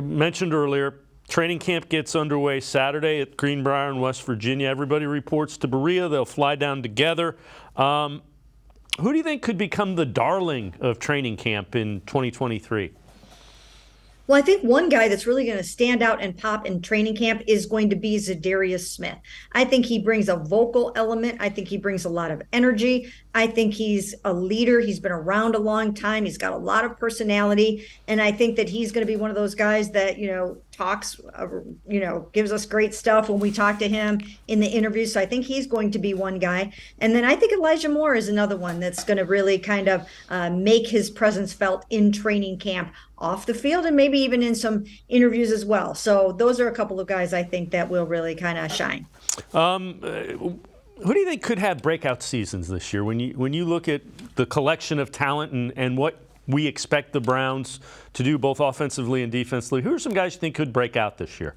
mentioned earlier, training camp gets underway Saturday at Greenbrier in West Virginia. Everybody reports to Berea. They'll fly down together. Who do you think could become the darling of training camp in 2023? Well, I think one guy that's really going to stand out and pop in training camp is going to be Za'Darius Smith. I think he brings a vocal element. I think he brings a lot of energy. I think he's a leader. He's been around a long time. He's got a lot of personality. And I think that he's going to be one of those guys that, talks, gives us great stuff when we talk to him in the interview. So I think he's going to be one guy. And then I think Elijah Moore is another one that's going to really kind of make his presence felt in training camp, off the field, and maybe even in some interviews as well. So those are a couple of guys I think that will really kind of shine. Who do you think could have breakout seasons this year? When you look at the collection of talent and what we expect the Browns to do both offensively and defensively, who are some guys you think could break out this year?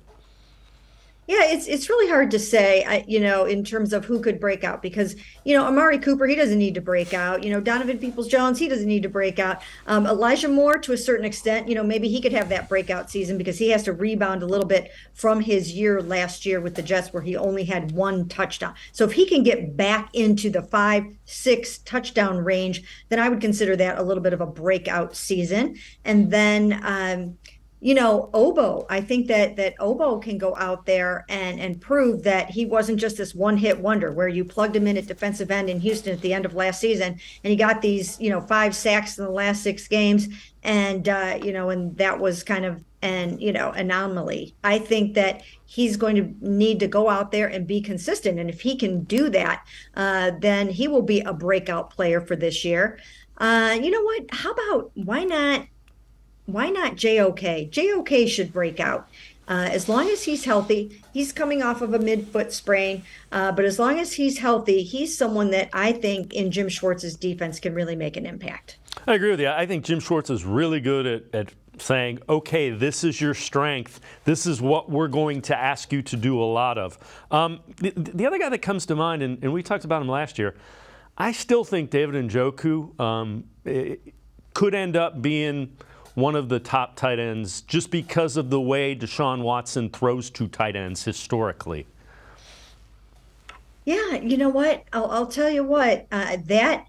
Yeah, it's really hard to say, in terms of who could break out because, Amari Cooper, he doesn't need to break out. Donovan Peoples-Jones, he doesn't need to break out. Elijah Moore, to a certain extent, maybe he could have that breakout season because he has to rebound a little bit from his year last year with the Jets where he only had one touchdown. So if he can get back into the 5-6 touchdown range, then I would consider that a little bit of a breakout season. And then, Obo, I think that Obo can go out there and prove that he wasn't just this one-hit wonder where you plugged him in at defensive end in Houston at the end of last season, and he got these, 5 sacks in the last 6 games, and and that was kind of an anomaly. I think that he's going to need to go out there and be consistent, and if he can do that, then he will be a breakout player for this year. You know what? How about why not JOK? JOK should break out. As long as he's healthy, he's coming off of a midfoot sprain. But as long as he's healthy, he's someone that I think in Jim Schwartz's defense can really make an impact. I agree with you. I think Jim Schwartz is really good at saying, okay, this is your strength. This is what we're going to ask you to do a lot of. The other guy that comes to mind, and we talked about him last year, I still think David Njoku could end up being one of the top tight ends just because of the way Deshaun Watson throws to tight ends historically. Yeah, you know what? I'll tell you what, that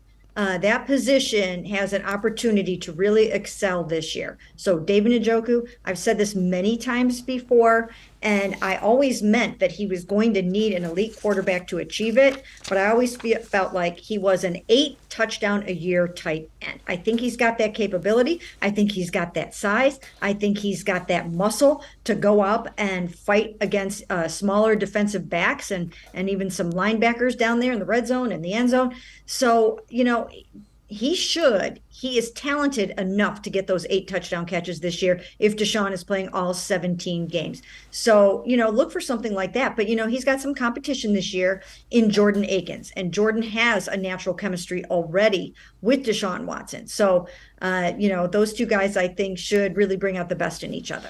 position has an opportunity to really excel this year. So David Njoku, I've said this many times before, and I always meant that he was going to need an elite quarterback to achieve it, but I always felt like he was an 8 touchdown a year tight end. I think he's got that capability. I think he's got that size. I think he's got that muscle to go up and fight against smaller defensive backs and even some linebackers down there in the red zone and the end zone. So, he is talented enough to get those 8 touchdown catches this year if Deshaun is playing all 17 games. So, look for something like that. But, he's got some competition this year in Jordan Akins. And Jordan has a natural chemistry already with Deshaun Watson. So, those two guys, I think, should really bring out the best in each other.